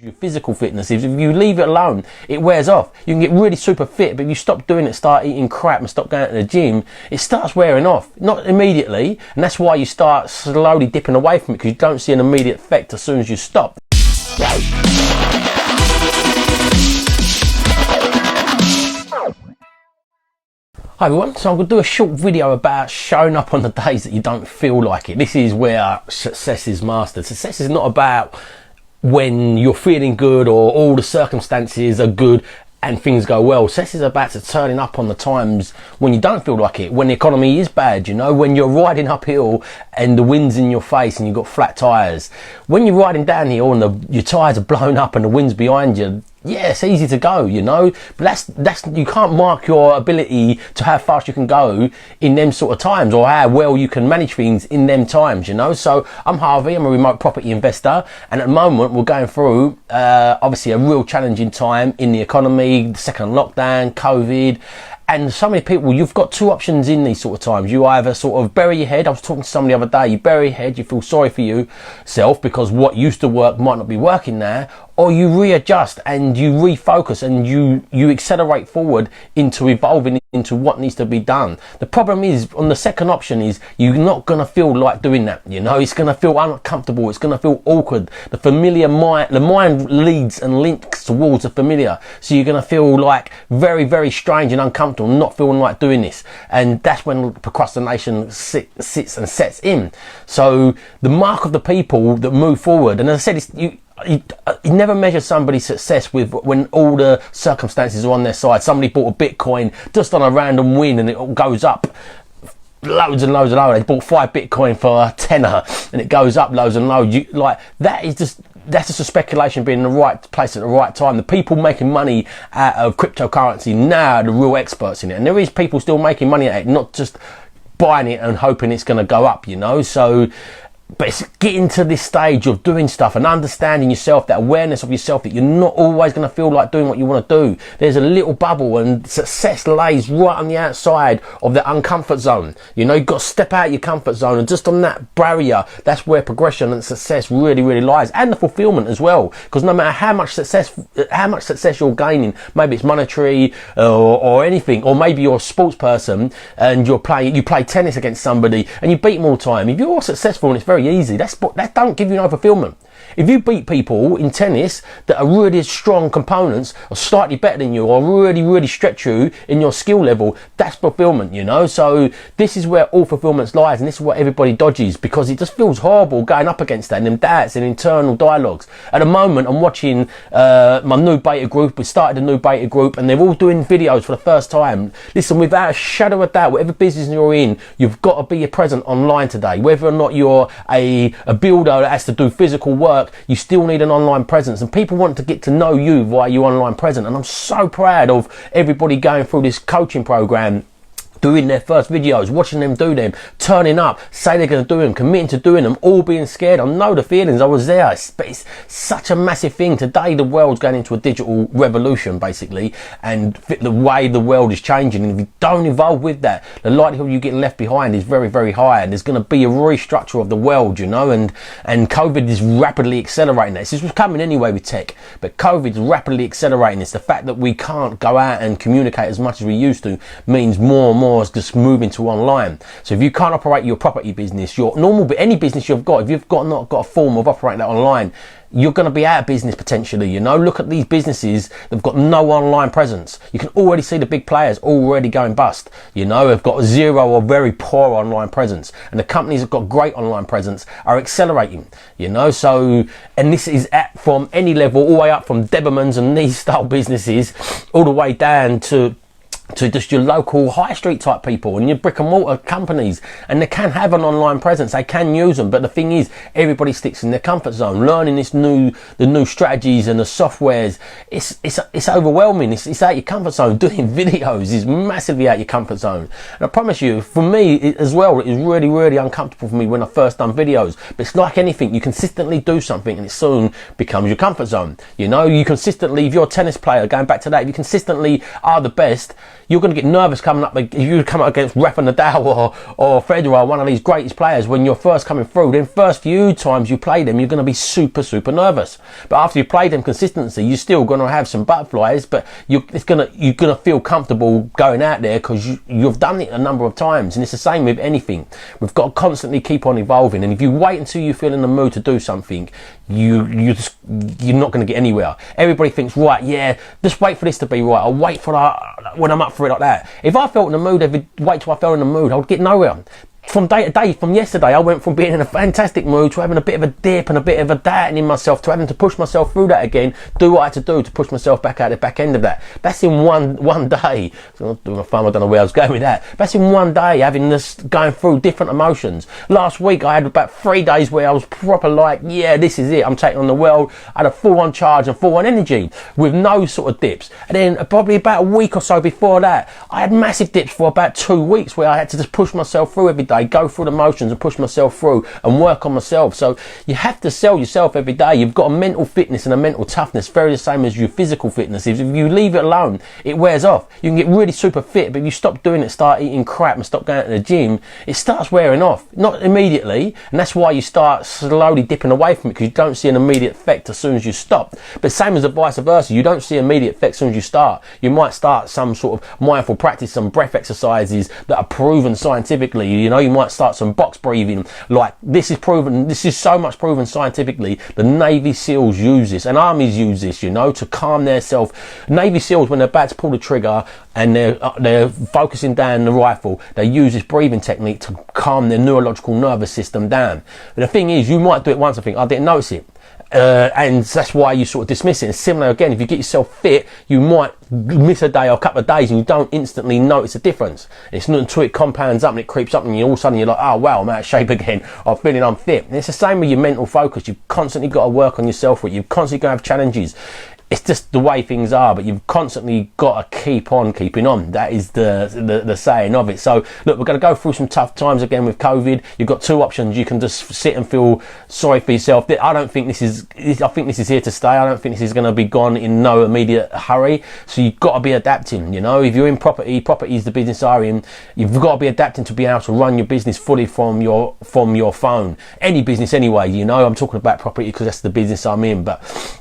Your physical fitness is, if you leave it alone, it wears off. You can get really super fit, but if you stop doing it, start eating crap and stop going to the gym, it starts wearing off. Not immediately, and that's why you start slowly dipping away from it, because you don't see an immediate effect as soon as you stop. Hi everyone, so I'm going to do a short video about showing up on the days that you don't feel like it. This is where success is mastered. Success is not about when you're feeling good or all the circumstances are good and things go well. Success is about turning up on the times when you don't feel like it, when the economy is bad, you know, when you're riding uphill and the wind's in your face and you've got flat tyres. When you're riding downhill and your tyres are blown up and the wind's behind you, yeah, it's easy to go, you know, but that's you can't mark your ability to how fast you can go in them sort of times, or how well you can manage things in them times, you know. So I'm Harvey, I'm a remote property investor, and at the moment we're going through obviously a real challenging time in the economy, the second lockdown, COVID. And so many people, you've got two options in these sort of times. You either sort of bury your head. I was talking to somebody the other day. You bury your head, you feel sorry for yourself because what used to work might not be working now, or you readjust and you refocus and you accelerate forward into evolving into what needs to be done. The problem is, on the second option, is you're not going to feel like doing that, you know. It's going to feel uncomfortable. It's going to feel awkward. The familiar mind, the mind leads and links towards the familiar. So you're going to feel like very, very strange and uncomfortable, not feeling like doing this. And that's when procrastination sits and sets in. So the mark of the people that move forward, and as I said, you never measure somebody's success with when all the circumstances are on their side. Somebody bought a Bitcoin just on a random win and it all goes up loads and loads and loads. They bought 5 Bitcoin for a tenner and it goes up loads and loads. That's just a speculation being in the right place at the right time. The people making money out of cryptocurrency now are the real experts in it. And there is people still making money at it, not just buying it and hoping it's going to go up, you know. So, but it's getting to this stage of doing stuff and understanding yourself, that awareness of yourself, that you're not always going to feel like doing what you want to do. There's a little bubble, and success lays right on the outside of the uncomfort zone. You know, you've got to step out of your comfort zone, and just on that barrier, that's where progression and success really, really lies, and the fulfillment as well. Because no matter how much success you're gaining, maybe it's monetary or anything, or maybe you're a sports person and you play tennis against somebody and you beat them all the time. If you're successful and it's very easy, that don't give you no fulfillment. If you beat people in tennis that are really strong components, or slightly better than you, or really, really stretch you in your skill level, that's fulfillment, you know. So this is where all fulfillment lies, and this is what everybody dodges, because it just feels horrible going up against that, and them doubts and internal dialogues. At the moment, I'm watching my new beta group. We started a new beta group, and they're all doing videos for the first time. Listen, without a shadow of doubt, whatever business you're in, you've got to be present online today. Whether or not you're a builder that has to do physical work, you still need an online presence, and people want to get to know you via your online presence. And I'm so proud of everybody going through this coaching program, doing their first videos, watching them do them, turning up, say they're going to do them, committing to doing them, all being scared. I know the feelings, I was there, but it's such a massive thing. Today the world's going into a digital revolution, basically, and the way the world is changing, and if you don't evolve with that, the likelihood of you getting left behind is very, very high, and there's going to be a restructure of the world, you know, and COVID is rapidly accelerating that. This was coming anyway with tech, but COVID is rapidly accelerating this. The fact that we can't go out and communicate as much as we used to means more and more is just moving to online. So if you can't operate your property business, your normal, but any business you've got, if you've not got a form of operating that online, you're going to be out of business potentially, you know. Look at these businesses that've got no online presence. You can already see the big players already going bust, you know. They've got zero or very poor online presence, and the companies that got great online presence are accelerating, you know. So, and this is from any level, all the way up from Debermans and these style businesses, all the way down to just your local high street type people and your brick and mortar companies, and they can have an online presence, they can use them, but the thing is, everybody sticks in their comfort zone. Learning the new strategies and the softwares, it's overwhelming. It's out your comfort zone. Doing videos is massively out your comfort zone, and I promise you, for me as well, it is really, really uncomfortable for me when I first done videos. But it's like anything, you consistently do something and it soon becomes your comfort zone, you know. You consistently, if you're a tennis player, going back to that, if you consistently are the best, you're going to get nervous coming up. If you come up against Rafa Nadal or Federer, one of these greatest players, when you're first coming through, then first few times you play them, you're going to be super, super nervous. But after you play them consistently, you're still going to have some butterflies, but you're going to feel comfortable going out there because you've done it a number of times. And it's the same with anything. We've got to constantly keep on evolving. And if you wait until you feel in the mood to do something, you're not going to get anywhere. Everybody thinks, right, yeah, just wait for this to be right. I'll wait for that when I'm up for it like that. If I felt in the mood, wait till I felt in the mood, I would get nowhere. From day to day, from yesterday, I went from being in a fantastic mood to having a bit of a dip and a bit of a doubting in myself to having to push myself through that again, do what I had to do to push myself back out the back end of that. That's in one day. So I'm doing a fun, I don't know where I was going with that. That's in one day, having this, going through different emotions. Last week, I had about 3 days where I was proper like, yeah, this is it. I'm taking on the world. I had a full-on charge and full-on energy with no sort of dips. And then probably about a week or so before that, I had massive dips for about 2 weeks where I had to just push myself through every day, go through the motions and push myself through and work on myself. So you have to sell yourself every day. You've got a mental fitness and a mental toughness, very the same as your physical fitness. If you leave it alone, it wears off. You can get really super fit, but if you stop doing it, start eating crap and stop going to the gym, it starts wearing off. Not immediately, and that's why you start slowly dipping away from it, because you don't see an immediate effect as soon as you stop. But same as the vice versa, you don't see immediate effect as soon as you start. You might start some sort of mindful practice, some breath exercises that are proven scientifically. You know, you might start some box breathing. Like, this is proven, this is so much proven scientifically. The Navy SEALs use this, and armies use this, you know, to calm their self. Navy SEALs, when they're about to pull the trigger and they're focusing down the rifle, they use this breathing technique to calm their neurological nervous system down. But the thing is, you might do it once and think, I didn't notice it. And that's why you sort of dismiss it. And similar again, if you get yourself fit, you might miss a day or a couple of days and you don't instantly notice a difference. It's not until it compounds up and it creeps up and all of a sudden you're like, oh wow, I'm out of shape again, I'm feeling unfit. And it's the same with your mental focus. You've constantly got to work on yourself, you've constantly got to have challenges. It's just the way things are, but you've constantly got to keep on keeping on. That is the saying of it. So look, we're going to go through some tough times again with COVID. You've got two options. You can just sit and feel sorry for yourself. I don't think this is, I think this is here to stay. I don't think this is going to be gone in no immediate hurry. So you've got to be adapting. You know, if you're in property is the business area, you've got to be adapting to be able to run your business fully from your phone. Any business anyway, you know, I'm talking about property because that's the business I'm in, but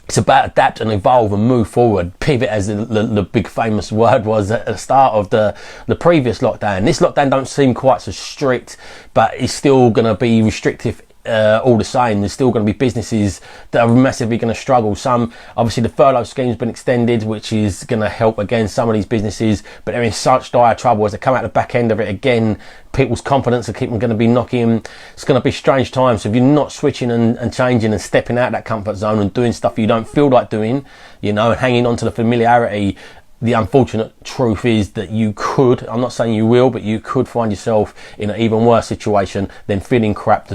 it's about adapt and evolve and move forward. Pivot, as the big famous word was at the start of the previous lockdown. This lockdown don't seem quite so strict, but it's still going to be restrictive all the same. There's still going to be businesses that are massively going to struggle. Some, obviously the furlough scheme's been extended, which is going to help again some of these businesses, but they're in such dire trouble as they come out the back end of it again. People's confidence are going to be knocking. It's going to be strange times. So if you're not switching and changing and stepping out of that comfort zone and doing stuff you don't feel like doing, you know, and hanging on to the familiarity, the unfortunate truth is that you could, I'm not saying you will, but you could find yourself in an even worse situation than feeling crap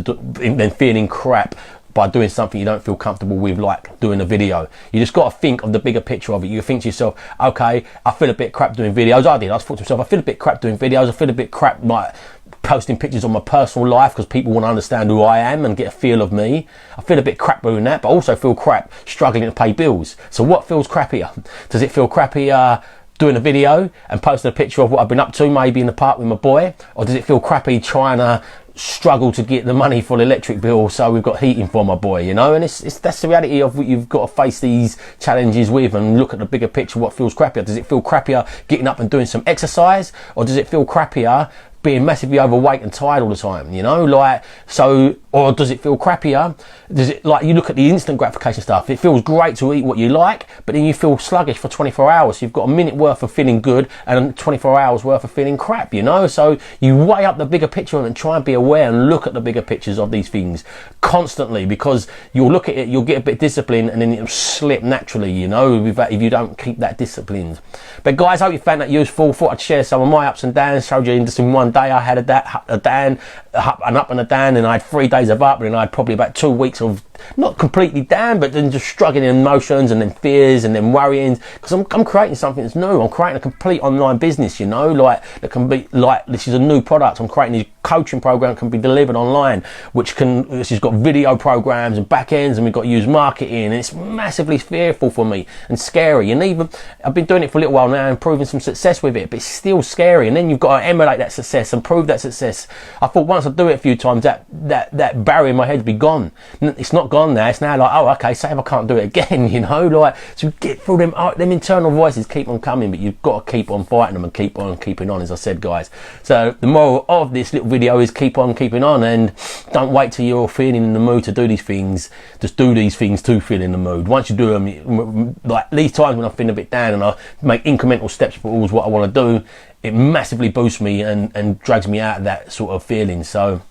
by doing something you don't feel comfortable with, like doing a video. You just got to think of the bigger picture of it. You think to yourself, okay, I feel a bit crap doing videos. I thought to myself, I feel a bit crap doing videos. I feel a bit crap like posting pictures on my personal life because people want to understand who I am and get a feel of me. I feel a bit crap doing that, but I also feel crap struggling to pay bills. So what feels crappier? Does it feel crappier doing a video and posting a picture of what I've been up to, maybe in the park with my boy? Or does it feel crappy trying to struggle to get the money for the electric bill so we've got heating for my boy, you know? And that's the reality of what you've got to face these challenges with and look at the bigger picture. What feels crappier? Does it feel crappier getting up and doing some exercise, or does it feel crappier being massively overweight and tired all the time, you know? Like, so, or does it feel crappier? Does it, like, you look at the instant gratification stuff, it feels great to eat what you like, but then you feel sluggish for 24 hours. So you've got a minute worth of feeling good and 24 hours worth of feeling crap, you know? So you weigh up the bigger picture and try and be aware and look at the bigger pictures of these things constantly, because you'll look at it, you'll get a bit disciplined and then it'll slip naturally, you know, if you don't keep that disciplined. But guys, I hope you found that useful. Thought I'd share some of my ups and downs, showed you just in one day I had an up and a down, and I had 3 days of up, and I had probably about 2 weeks of not completely down, but then just struggling in emotions and then fears and then worrying, because I'm creating something that's new. I'm creating a complete online business, you know, like that can be like, this is a new product. I'm creating these coaching program that can be delivered online, which has got video programs and back ends, and we've got to use marketing, and it's massively fearful for me and scary. And even I've been doing it for a little while now and proving some success with it, but it's still scary. And then you've got to emulate that success and prove that success. I thought once I do it a few times, that barrier in my head would be gone. It's not gone now. It's now like, oh, okay, say if I can't do it again, you know, like, so get through them internal voices keep on coming, but you've got to keep on fighting them and keep on keeping on, as I said, guys. So the moral of this little video is keep on keeping on, and don't wait till you're feeling in the mood to do these things. Just do these things to feel in the mood. Once you do them, like these times when I'm feeling a bit down and I make incremental steps towards what I want to do, it massively boosts me and drags me out of that sort of feeling. So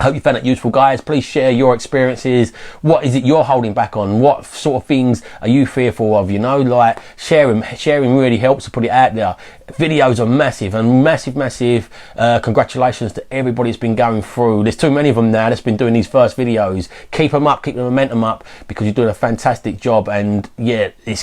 I hope you found it useful, guys. Please share your experiences. What is it you're holding back on? What sort of things are you fearful of? You know, like sharing really helps to put it out there. Videos are massive, and massive congratulations to everybody that's been going through. There's too many of them now that's been doing these first videos. Keep them up, keep the momentum up, because you're doing a fantastic job. And yeah, it's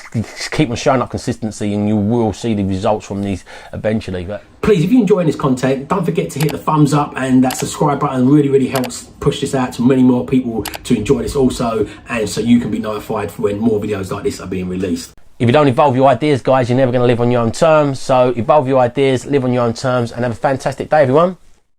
keep on showing up consistency, and you will see the results from these eventually. But please, if you're enjoying this content, don't forget to hit the thumbs up, and that subscribe button really helps push this out to many more people to enjoy this also, and so you can be notified for when more videos like this are being released. If you don't evolve your ideas, guys, you're never going to live on your own terms. So evolve your ideas, live on your own terms, and have a fantastic day, everyone.